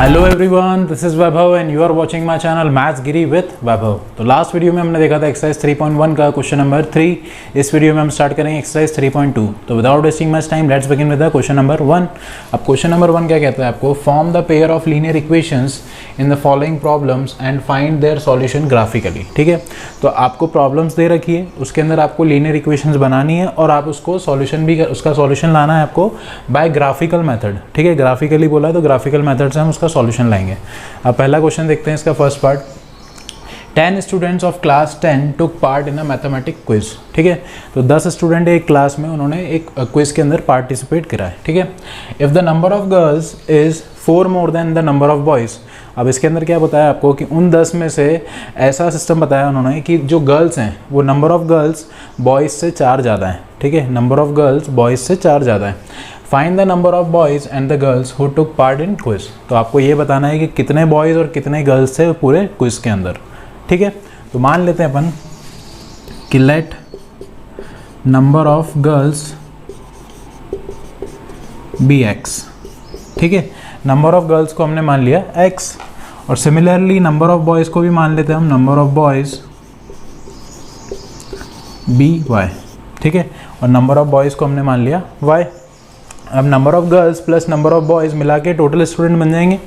Hello everyone, this is Vaibhav and you are watching my channel maths Giri with Vaibhav. तो last video में हमने देखा था एक्सरसाइज 3.1 का क्वेश्चन नंबर 3। इस वीडियो में हम स्टार्ट करेंगे एक्सरसाइज 3.2। तो without wasting much time let's begin with the question number 1। अब क्वेश्चन नंबर 1 क्या कहता है आपको, form the pair of linear equations in the following problems and find their solution graphically. ठीक है, तो आपको प्रॉब्लम्स दे रखी है, उसके अंदर आपको लीनियर इक्वेशंस बनानी है और आप उसको सॉल्यूशन भी उसका सॉल्यूशन लाना है आपको बाय ग्राफिकल मेथड। ठीक है, ग्राफिकली बोला है तो ग्राफिकल मेथड से हम उसका सॉल्यूशन लाएंगे। अब पहला क्वेश्चन देखते हैं इसका first part. 10 students of class 10 took part in a mathematic quiz. ठीक है, तो 10 स्टूडेंट एक क्लास में उन्होंने एक क्विज के अंदर पार्टिसिपेट करा है। ठीक है, if the number of girls is 4 more than the number of boys. अब इसके अंदर क्या बताया आपको कि उन 10 में से ऐसा सिस्टम बताया उन्होंने कि जो गर्ल्स हैं वो नंबर ऑफ गर्ल्स बॉयज़ से 4 ज़्यादा है। ठीक है, नंबर ऑफ गर्ल्स बॉयज़ से 4 ज़्यादा है। Find the number of boys and the girls who took part in quiz. तो आपको ये बताना है कि कितने बॉयज़ और कितने गर्ल्स थे पूरे क्विज के अंदर। ठीक है, तो मान लेते हैं अपन कि let number of girls be x. ठीक है, नंबर ऑफ गर्ल्स को हमने मान लिया x और सिमिलरली नंबर ऑफ बॉयज़ को भी मान लेते हैं हम, number of boys be y. ठीक है, और नंबर ऑफ बॉयज़ को हमने मान लिया y। अब number of girls plus number of boys मिला के टोटल स्टूडेंट बन जाएंगे।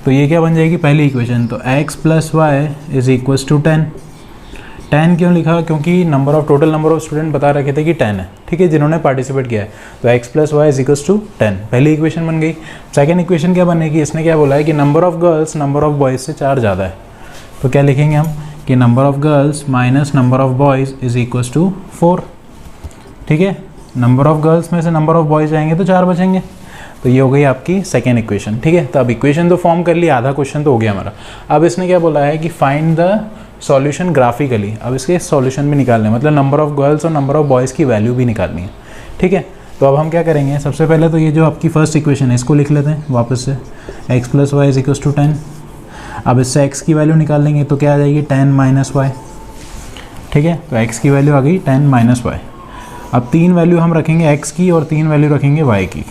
तो ये क्या बन जाएगी पहली इक्वेशन, तो x plus y is equals to 10। 10 क्यों लिखा, क्योंकि number of total number of student बता रखे थे कि 10 है। ठीक है, जिन्होंने पार्टिसिपेट किया है, तो x plus y is equals to 10 पहली इक्वेशन बन गई। सेकेंड इक्वेशन क्या बनेगी, इसने क्या बोला है कि number of girls number of boys से 4 ज़्यादा है। तो क्या लिखेंगे हम कि number of girls minus number of boys is equals to 4। ठीक है, नंबर ऑफ गर्ल्स में से नंबर ऑफ बॉयज़ जाएंगे तो 4 बचेंगे। तो ये हो गई आपकी सेकेंड इक्वेशन। ठीक है, तो अब इक्वेशन तो फॉर्म कर लिया, आधा क्वेश्चन तो हो गया हमारा। अब इसने क्या बोला है कि फाइंड द सॉल्यूशन ग्राफिकली। अब इसके सॉल्यूशन भी निकालने, मतलब नंबर ऑफ गर्ल्स और नंबर ऑफ बॉयज़ की वैल्यू भी निकालनी है। ठीक है, तो अब हम क्या करेंगे, सबसे पहले तो ये जो आपकी फर्स्ट इक्वेशन है इसको लिख लेते हैं वापस से, x plus y is equals to 10। अब इससे x की वैल्यू निकाल लेंगे तो क्या आ जाएगी 10 माइनस वाई। ठीक है, तो x की वैल्यू आ गई 10 माइनस वाई। अब 3 वैल्यू हम रखेंगे x की और 3 वैल्यू रखेंगे y की।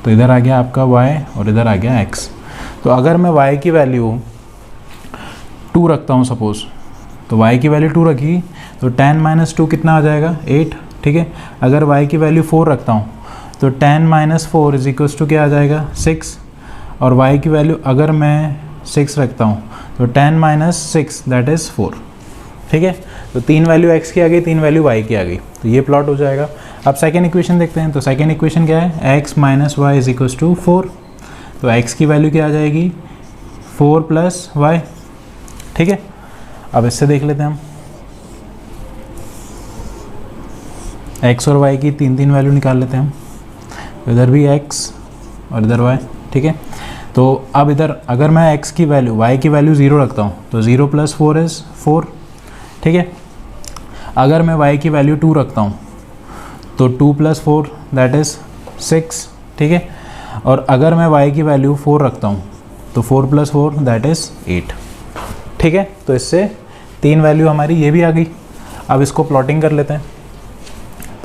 तो इधर आ गया आपका y और इधर आ गया x। तो अगर मैं y की वैल्यू 2 रखता हूँ सपोज, तो y की वैल्यू 2 रखी तो 10 माइनस 2 कितना आ जाएगा 8। ठीक है, अगर y की वैल्यू 4 रखता हूँ तो 10 माइनस 4 इज इक्वल्स टू क्या आ जाएगा 6। और y की वैल्यू अगर मैं 6 रखता हूँ तो 10 माइनस 6 दैट इज़ 4। ठीक है, तो 3 वैल्यू x की आ गई, 3 वैल्यू y की आ गई, तो ये प्लॉट हो जाएगा। अब सेकेंड इक्वेशन देखते हैं। तो सेकेंड इक्वेशन क्या है, x minus y is equals to 4। तो x की वैल्यू क्या आ जाएगी 4 प्लस वाई। ठीक है, अब इससे देख लेते हैं हम, x और y की 3 वैल्यू निकाल लेते हैं हम। तो इधर भी x और इधर y। ठीक है, तो अब इधर अगर मैं x की वैल्यू y की वैल्यू 0 रखता हूँ तो 0 प्लस 4 इज़ 4। ठीक है, अगर मैं y की वैल्यू 2 रखता हूँ तो 2 प्लस 4 दैट इज़ 6। ठीक है, और अगर मैं y की वैल्यू 4 रखता हूँ तो 4 प्लस 4 दैट इज़ 8। ठीक है, तो इससे 3 वैल्यू हमारी ये भी आ गई। अब इसको प्लॉटिंग कर लेते हैं।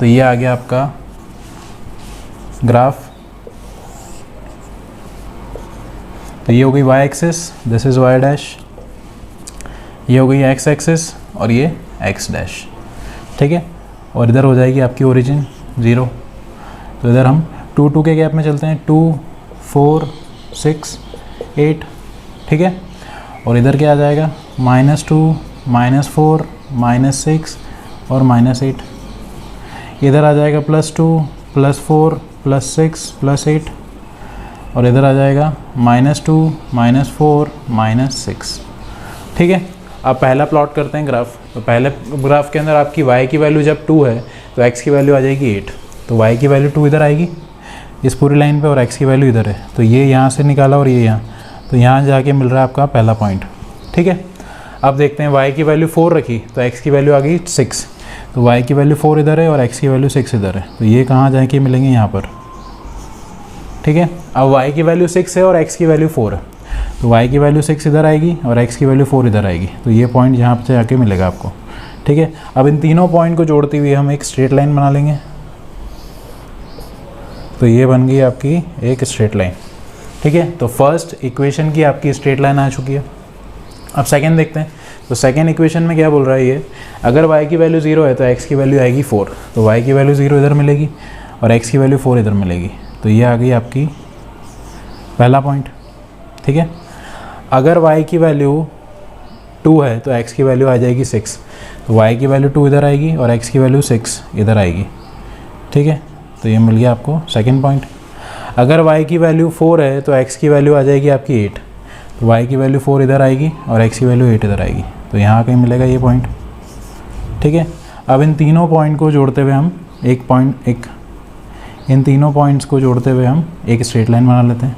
तो ये आ गया आपका ग्राफ। तो ये हो गई y axis, this is y dash, ये हो गई x एक्सिस और ये x डैश। ठीक है, और इधर हो जाएगी आपकी ओरिजिन 0। तो इधर हम 2 2 के गैप में चलते हैं, 2 4 6 8। ठीक है, और इधर क्या आ जाएगा -2 -4 -6 और -8। इधर आ जाएगा +2 +4 +6 +8 और इधर आ जाएगा -2 -4 -6। ठीक है, अब पहला प्लॉट करते हैं ग्राफ। तो पहले ग्राफ के अंदर आपकी y की वैल्यू जब 2 है तो x की वैल्यू आ जाएगी 8। तो y की वैल्यू 2 इधर आएगी इस पूरी लाइन पे और x की वैल्यू इधर है, तो ये यहाँ से निकाला और ये यहाँ, तो यहाँ जाके मिल रहा है आपका पहला पॉइंट। ठीक है, अब देखते हैं y की वैल्यू 4 रखी तो x की वैल्यू आ गई 6। तो y की वैल्यू 4 इधर है और x की वैल्यू 6 इधर है, तो ये कहाँ जाके मिलेंगे यहाँ पर। ठीक है, अब y की वैल्यू 6 है और x की वैल्यू 4 है, तो y की वैल्यू 6 इधर आएगी और x की वैल्यू 4 इधर आएगी, तो ये पॉइंट यहाँ से आके मिलेगा आपको। ठीक है, अब इन तीनों पॉइंट को जोड़ते हुए हम एक स्ट्रेट लाइन बना लेंगे। तो ये बन गई आपकी एक स्ट्रेट लाइन। ठीक है, तो फर्स्ट इक्वेशन की आपकी स्ट्रेट लाइन आ चुकी है। अब सेकेंड देखते हैं। तो सेकेंड इक्वेशन में क्या बोल रहा है ये, अगर y की वैल्यू 0 है तो x की वैल्यू आएगी 4, तो y की वैल्यू 0 इधर मिलेगी और x की वैल्यू 4 इधर मिलेगी, तो ये आ गई आपकी पहला पॉइंट। ठीक है, अगर y की वैल्यू 2 है तो x की वैल्यू आ जाएगी 6, तो y की वैल्यू 2 इधर आएगी और x की वैल्यू 6 इधर आएगी। ठीक है, तो ये मिल गया आपको सेकेंड पॉइंट। अगर y की वैल्यू 4 है तो x की वैल्यू आ जाएगी आपकी 8, तो y की वैल्यू 4 इधर आएगी और x की वैल्यू 8 इधर आएगी, तो यहाँ कहीं मिलेगा ये पॉइंट। ठीक है, अब इन तीनों पॉइंट को जोड़ते हुए हम इन तीनों पॉइंट्स को जोड़ते हुए हम एक स्ट्रेट लाइन बना लेते हैं।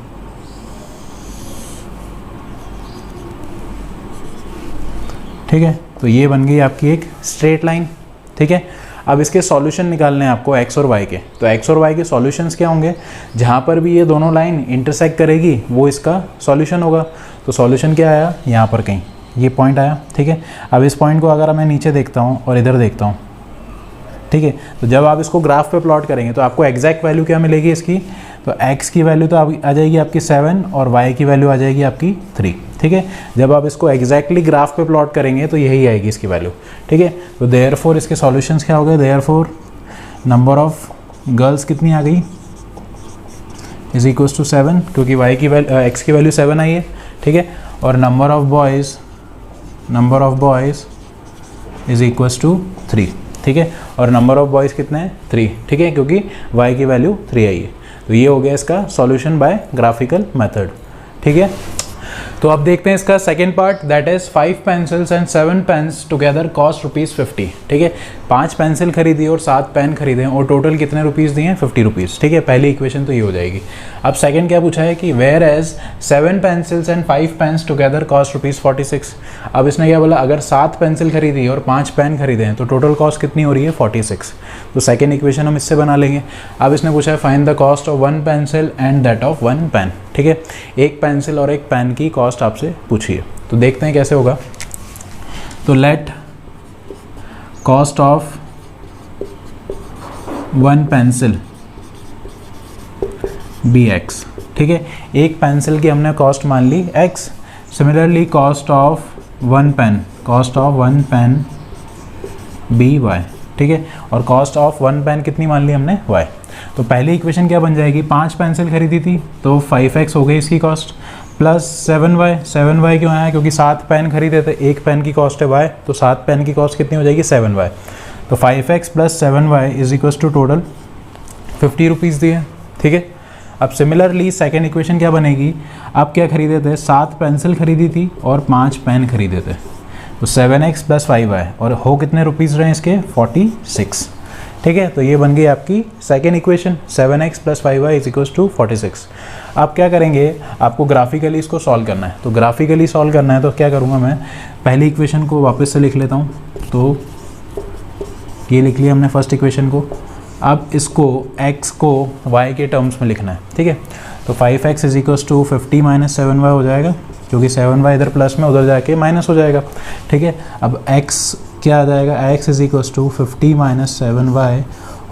ठीक है, तो ये बन गई आपकी एक स्ट्रेट लाइन। ठीक है, अब इसके सॉल्यूशन निकालने हैं आपको x और y के, तो x और y के सॉल्यूशंस क्या होंगे, जहाँ पर भी ये दोनों लाइन इंटरसेक्ट करेगी वो इसका सॉल्यूशन होगा। तो सॉल्यूशन क्या आया, यहाँ पर कहीं ये पॉइंट आया। ठीक है, अब इस पॉइंट को अगर मैं नीचे देखता हूँ और इधर देखता हूँ, ठीक है, तो जब आप इसको ग्राफ पे प्लॉट करेंगे तो आपको एग्जैक्ट वैल्यू क्या मिलेगी इसकी, तो x की वैल्यू तो आ जाएगी आपकी 7 और y की वैल्यू आ जाएगी आपकी 3। ठीक है, जब आप इसको एग्जैक्टली ग्राफ पे प्लॉट करेंगे तो यही आएगी इसकी वैल्यू। ठीक है, तो देयरफॉर इसके सॉल्यूशंस क्या हो गए, देयरफॉर नंबर ऑफ गर्ल्स कितनी आ गई इज इक्वल्स टू 7, क्योंकि x की वैल्यू 7 आई है। ठीक है, और number of boys is equals to 3। ठीक है, और नंबर ऑफ बॉयज़ कितने हैं, 3। ठीक है, क्योंकि y की वैल्यू 3 आई है। तो ये हो गया इसका सॉल्यूशन बाय ग्राफिकल मेथड। ठीक है, तो अब देखते हैं इसका second part, that is 5 pencils and 7 pens together cost ₹50। ठीक है, 5 पेंसिल खरीदी और 7 पेन खरीदे और टोटल कितने रुपीज़ दिए हैं, ₹50। ठीक है, पहली इक्वेशन तो ये हो जाएगी। अब सेकंड क्या पूछा है कि where as 7 pencils and 5 pens together cost ₹46। अब इसने क्या बोला, अगर 7 पेंसिल खरीदी और 5 पेन खरीदे हैं तो टोटल कॉस्ट कितनी हो रही है, 46। तो सेकेंड इक्वेशन हम इससे बना लेंगे। अब इसने पूछा है find the cost of 1 pencil and that of 1 pen. ठीक है, एक पेंसिल और एक पेन की कॉस्ट आपसे पूछी है, तो देखते हैं कैसे होगा। तो let cost of 1 pencil be x। ठीक है, एक पेंसिल की हमने कॉस्ट मान ली x। Similarly cost of 1 pen be y। ठीक है, और कॉस्ट ऑफ 1 पेन कितनी मान ली हमने, y। तो पहली इक्वेशन क्या बन जाएगी, 5 पेंसिल खरीदी थी तो 5x हो गई इसकी कॉस्ट, प्लस 7y क्यों आया, क्योंकि 7 पेन खरीदे थे, एक पेन की कॉस्ट है y, तो 7 पेन की कॉस्ट कितनी हो जाएगी, 7y। तो 5x plus 7y is equals to total ₹50 दिए। ठीक है, अब सिमिलरली सेकेंड इक्वेशन क्या बनेगी, आप क्या खरीदे थे, 7 पेंसिल खरीदी थी और 5 पेन खरीदे थे, तो 7x प्लस 5y और हो कितने रुपीज़ रहे इसके, 46। ठीक है, तो ये बन गई आपकी second equation, 7x plus 5y is equals to 46। आप क्या करेंगे, आपको ग्राफिकली इसको सॉल्व करना है, तो ग्राफिकली सॉल्व करना है तो क्या करूँगा मैं, पहली इक्वेशन को वापस से लिख लेता हूँ। तो ये लिख लिया हमने फर्स्ट इक्वेशन को। अब इसको x को y के टर्म्स में लिखना है। ठीक है, तो 5x is equals to 50 minus 7y हो जाएगा, क्योंकि 7y इधर प्लस में उधर जाके माइनस हो जाएगा। ठीक है, अब x क्या आ जाएगा, x is equals to 50 minus 7y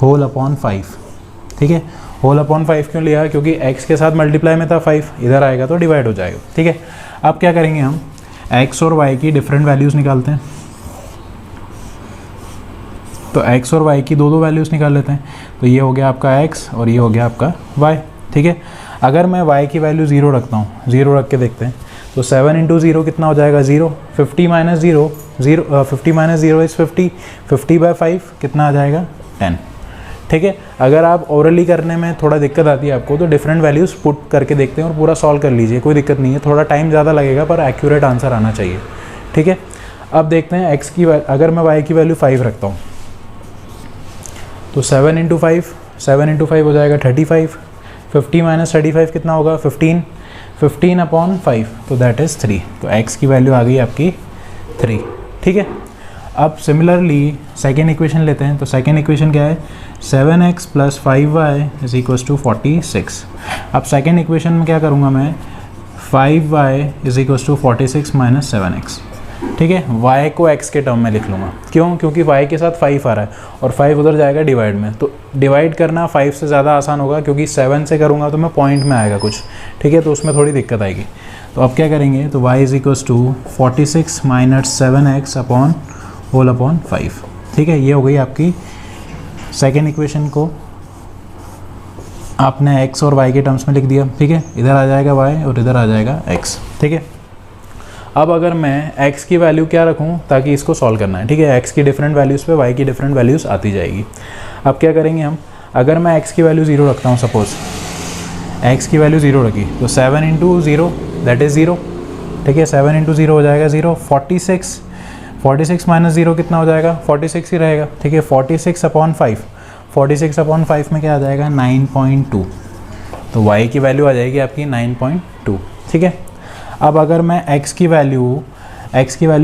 whole upon 5। ठीक है, होल अपॉन 5 क्यों लिया, क्योंकि x के साथ मल्टीप्लाई में था 5, इधर आएगा तो डिवाइड हो जाएगा। ठीक है, अब क्या करेंगे हम, x और y की डिफरेंट वैल्यूज़ निकालते हैं। तो x और y की दो वैल्यूज़ निकाल लेते हैं। तो ये हो गया आपका x और ये हो गया आपका y। ठीक है, अगर मैं y की वैल्यू 0 रखता हूँ, 0 रख के देखते हैं, तो 7 इंटू 0 कितना हो जाएगा, 0। 50 माइनस 0 इज़ 50, 50 बाई 5 कितना आ जाएगा, 10। ठीक है, अगर आप ओरली करने में थोड़ा दिक्कत आती है आपको, तो डिफरेंट वैल्यूज़ पुट करके देखते हैं और पूरा सॉल्व कर लीजिए, कोई दिक्कत नहीं है, थोड़ा टाइम ज़्यादा लगेगा पर एक्यूरेट आंसर आना चाहिए। ठीक है, अब देखते हैं x की, अगर मैं y की वैल्यू 5 रखता हूँ, तो 7 इंटू 5 हो जाएगा 35। 50 माइनस 35 कितना होगा, 15 अपॉन 5, तो दैट इज़ 3। तो x की वैल्यू आ गई आपकी 3। ठीक है, अब सिमिलरली सेकेंड इक्वेशन लेते हैं। तो सेकेंड इक्वेशन क्या है, 7x plus 5y is equals to 46। अब सेकेंड इक्वेशन में क्या करूँगा मैं, 5y is equals to 46 minus 7x। ठीक है, y को x के टर्म में लिख लूँगा। क्यों? क्योंकि y के साथ 5 आ रहा है और 5 उधर जाएगा डिवाइड में, तो डिवाइड करना 5 से ज़्यादा आसान होगा, क्योंकि 7 से करूँगा तो मैं पॉइंट में आएगा कुछ, ठीक है, तो उसमें थोड़ी दिक्कत आएगी। तो अब क्या करेंगे, तो y is equals to 46 minus 7x upon whole upon 5, ठीक है। ये हो गई आपकी सेकेंड इक्वेशन को आपने x और y के टर्म्स में लिख दिया, ठीक है। इधर आ जाएगा y और इधर आ जाएगा x, ठीक है। अब अगर मैं x की वैल्यू क्या रखूं ताकि इसको सॉल्व करना है, ठीक है, x की डिफरेंट वैल्यूज़ पे y की डिफरेंट वैल्यूज़ आती जाएगी। अब क्या करेंगे हम, अगर मैं x की वैल्यू 0 रखता हूं, सपोज x की वैल्यू 0 रखी, तो 7 इंटू 0 दैट इज़ 0, ठीक है। 7 इंटू 0 हो जाएगा 0। 46 माइनस 0 कितना हो जाएगा, 46 ही रहेगा, ठीक है। 46 अपॉन 5 में क्या आ जाएगा, 9.2, तो y की वैल्यू आ जाएगी आपकी 9.2, ठीक है। अब अगर मैं x की वैल्यू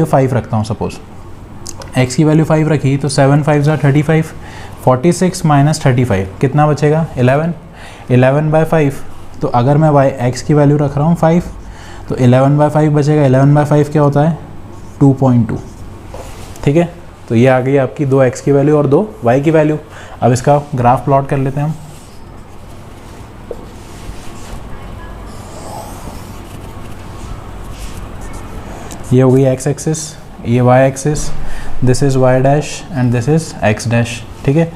5 रखता हूँ, सपोज x की वैल्यू 5 रखी, तो 7 5 ज़ा 35, 46 माइनस 35 कितना बचेगा, 11/5। तो अगर मैं x की वैल्यू रख रहा हूँ 5, तो 11/5 बचेगा। 11/5 क्या होता है, 2.2, ठीक है। तो ये आ गई आपकी 2 x की वैल्यू और 2 y की वैल्यू। अब इसका ग्राफ प्लॉट कर लेते हैं हम। ये हो गई x एक्सिस, ये y axis, this is y dash and this is x dash, ठीक है।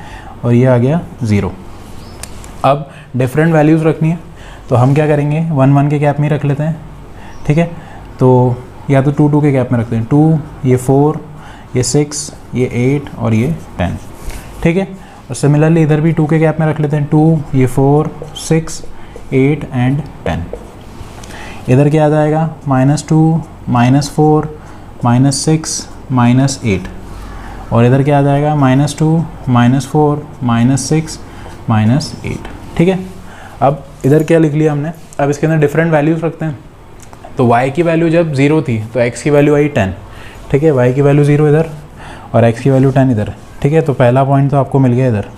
और ये आ गया 0। अब डिफरेंट वैल्यूज़ रखनी है, तो हम क्या करेंगे, 1 1 के गैप में रख लेते हैं, ठीक है। तो या तो 2 2 के गैप में रखते हैं, 2, ये 4, ये 6, ये 8 और ये 10, ठीक है। और सिमिलरली इधर भी 2 के गैप में रख लेते हैं, 2, ये 4, 6, 8 एंड 10। इधर क्या आ जाएगा, -2, -4, -6, -8, और इधर क्या आ जाएगा, -2, -4, -6, -8, ठीक है। अब इधर क्या लिख लिया हमने, अब इसके अंदर डिफरेंट वैल्यूज़ रखते हैं। तो y की वैल्यू जब 0 थी तो x की वैल्यू आई 10, ठीक है। y की वैल्यू 0 इधर और x की वैल्यू 10 इधर, ठीक है। तो पहला पॉइंट तो आपको मिल गया इधर,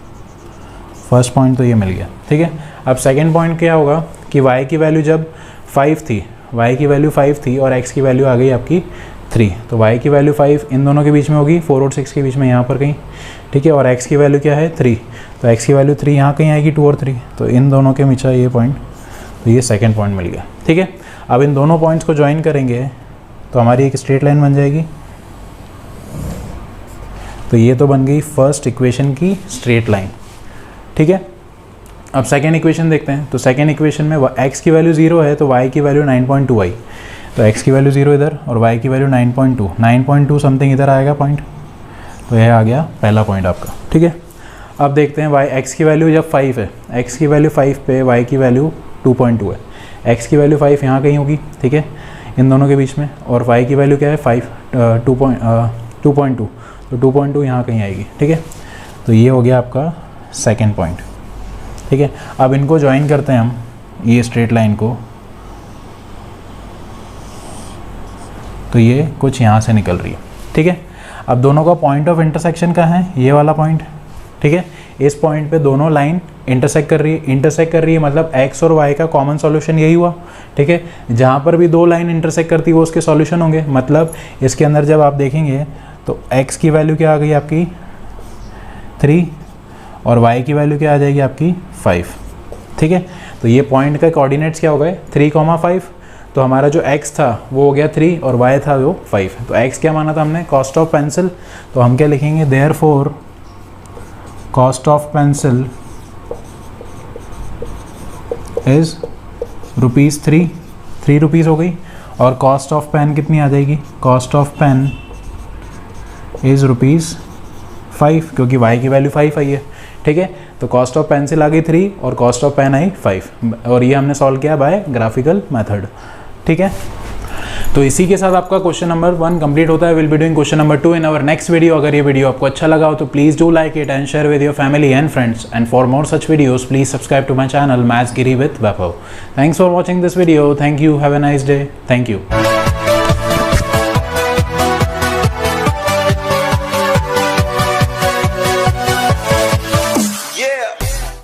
फर्स्ट पॉइंट तो ये मिल गया, ठीक है। अब सेकेंड पॉइंट क्या होगा कि y की वैल्यू जब 5 थी, y की वैल्यू 5 थी और x की वैल्यू आ गई आपकी 3, तो y की वैल्यू 5 इन दोनों के बीच में होगी, 4 और 6 के बीच में यहाँ पर कहीं, ठीक है। और x की वैल्यू क्या है, 3, तो x की वैल्यू 3 यहाँ कहीं आएगी, 2 और 3, तो इन दोनों के बीच ये पॉइंट, तो ये सेकेंड पॉइंट मिल गया, ठीक है। अब इन दोनों पॉइंट्स को ज्वाइन करेंगे तो हमारी एक स्ट्रेट लाइन बन जाएगी। तो ये तो बन गई फर्स्ट इक्वेशन की स्ट्रेट लाइन, ठीक है। अब सेकेंड इक्वेशन देखते हैं। तो सेकेंड इक्वेशन में x की वैल्यू 0 है तो y की वैल्यू 9.2 आई, तो x की वैल्यू 0 इधर और y की वैल्यू 9.2 समथिंग इधर आएगा पॉइंट, तो यह आ गया पहला पॉइंट आपका, ठीक है। अब देखते हैं x की वैल्यू जब 5 है, x की वैल्यू 5 पे y की वैल्यू 2.2 है, x की वैल्यू 5 यहाँ कहीं होगी, ठीक है, इन दोनों के बीच में, और y की वैल्यू क्या है 2.2, तो 2.2 यहाँ कहीं आएगी, ठीक है। तो ये हो गया आपका सेकेंड पॉइंट, ठीक है। अब इनको ज्वाइन करते हैं हम, ये स्ट्रेट लाइन को, तो ये कुछ यहाँ से निकल रही है, ठीक है। अब दोनों का पॉइंट ऑफ इंटरसेक्शन का है ये वाला पॉइंट, ठीक है। इस पॉइंट पे दोनों लाइन इंटरसेक्ट कर रही है, मतलब x और y का कॉमन सॉल्यूशन यही हुआ, ठीक है। जहाँ पर भी दो लाइन इंटरसेक्ट करती है वो उसके सॉल्यूशन होंगे, मतलब इसके अंदर जब आप देखेंगे तो x की वैल्यू क्या आ गई आपकी 3 और y की वैल्यू क्या आ जाएगी आपकी 5, ठीक है। तो ये पॉइंट का कोऑर्डिनेट्स क्या हो गए 3,5, तो हमारा जो x था वो हो गया 3 और y था वो 5। तो x क्या माना था हमने, कॉस्ट ऑफ पेंसिल, तो हम क्या लिखेंगे, therefore cost of pencil is ₹3 rupees हो गई, और कॉस्ट ऑफ पेन कितनी आ जाएगी, कॉस्ट ऑफ पेन इज ₹5, क्योंकि y की वैल्यू 5 आई है, ठीक है। तो कॉस्ट ऑफ पेंसिल आ गई 3 और कॉस्ट ऑफ पेन आई 5, और ये हमने सॉल्व किया बाय ग्राफिकल मेथड, ठीक है। तो इसी के साथ आपका क्वेश्चन नंबर 1 कंप्लीट होता है। Will be doing question number 2 in our next video. अगर ये वीडियो आपको अच्छा लगा हो तो please do like it and share with your family and friends, and for more such videos please subscribe to my channel maths Giri with Vaibhav. Thanks for watching this video, thank you, have a nice day, thank you.